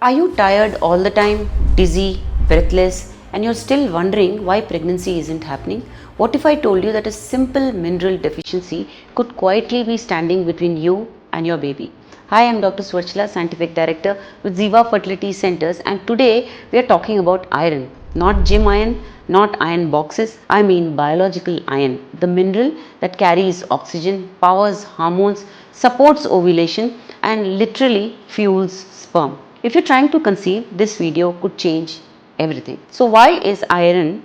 Are you tired all the time, dizzy, breathless, and you're still wondering why pregnancy isn't happening? What if I told you that a simple mineral deficiency could quietly be standing between you and your baby? Hi, I'm Dr. Swarchla, Scientific Director with Ziva Fertility Centers, and today we are talking about iron. Not gym iron, not iron boxes, I mean biological iron, the mineral that carries oxygen, powers hormones, supports ovulation, and literally fuels sperm. If you're trying to conceive, this video could change everything. So, why is iron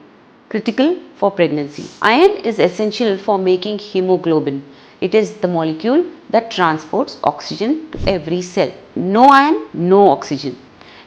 critical for pregnancy? Iron is essential for making hemoglobin. It is the molecule that transports oxygen to every cell. No iron, no oxygen.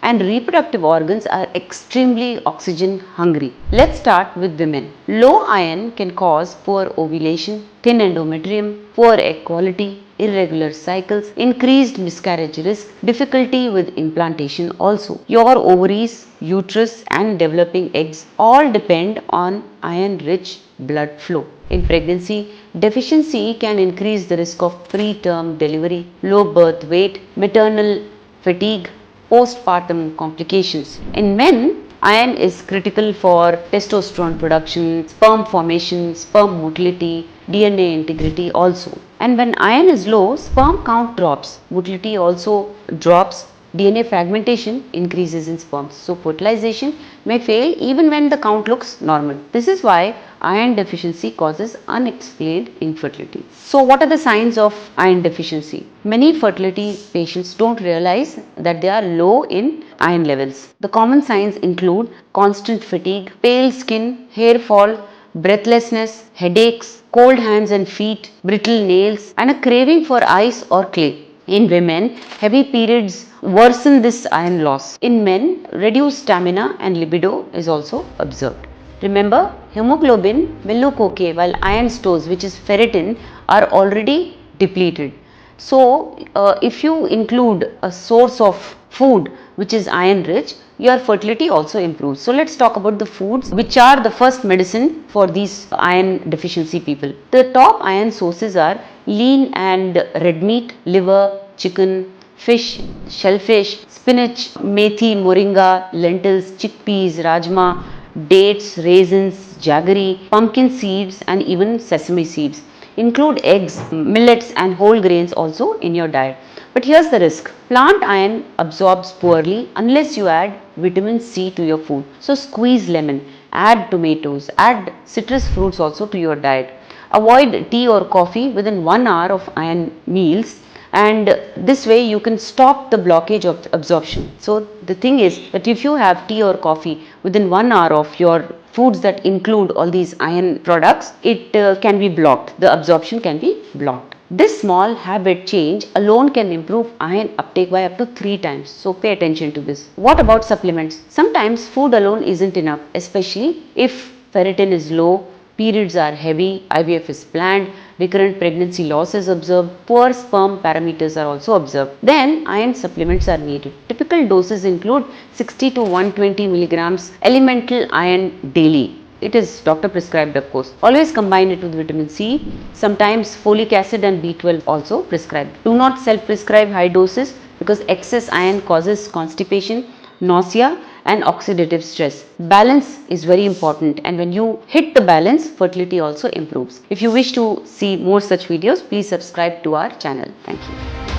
And reproductive organs are extremely oxygen hungry. Let's start with women. Low iron can cause poor ovulation, thin endometrium, poor egg quality, irregular cycles, increased miscarriage risk, difficulty with implantation also. Your ovaries, uterus and developing eggs all depend on iron-rich blood flow. In pregnancy, deficiency can increase the risk of preterm delivery, low birth weight, maternal fatigue, postpartum complications. In men, iron is critical for testosterone production, sperm formation, sperm motility, DNA integrity also. And when iron is low, sperm count drops, motility also drops, DNA fragmentation increases in sperms. So, fertilization may fail even when the count looks normal. This is why iron deficiency causes unexplained infertility. So, what are the signs of iron deficiency? Many fertility patients don't realize that they are low in iron levels. The common signs include constant fatigue, pale skin, hair fall, breathlessness, headaches, cold hands and feet, brittle nails, and a craving for ice or clay. In women, heavy periods worsen this iron loss. In men, reduced stamina and libido is also observed. Remember, hemoglobin will look okay while iron stores, which is ferritin, are already depleted. So, if you include a source of food which is iron rich, your fertility also improves. So, let's talk about the foods which are the first medicine for these iron deficiency people. The top iron sources are lean and red meat, liver, chicken, fish, shellfish, spinach, methi, moringa, lentils, chickpeas, rajma, dates, raisins, jaggery, pumpkin seeds, and even sesame seeds. Include eggs, millets, and whole grains also in your diet. But here's the risk: plant iron absorbs poorly unless you add vitamin C to your food. So, squeeze lemon, add tomatoes, add citrus fruits also to your diet. Avoid tea or coffee within 1 hour of iron meals, and this way you can stop the blockage of absorption. So, the thing is that if you have tea or coffee within 1 hour of your foods that include all these iron products, it can be blocked, the absorption can be blocked. This small habit change alone can improve iron uptake by up to 3 times. So, pay attention to this. What about supplements? Sometimes food alone isn't enough, especially if ferritin is low, periods are heavy, IVF is planned, recurrent pregnancy loss is observed, poor sperm parameters are also observed. Then iron supplements are needed. Typical doses include 60 to 120 milligrams elemental iron daily. It is doctor prescribed, of course. Always combine it with vitamin C, sometimes folic acid and B12 also prescribed. Do not self prescribe high doses because excess iron causes constipation, nausea, and oxidative stress. Balance is very important, and when you hit the balance, fertility also improves. If you wish to see more such videos, please subscribe to our channel. Thank you.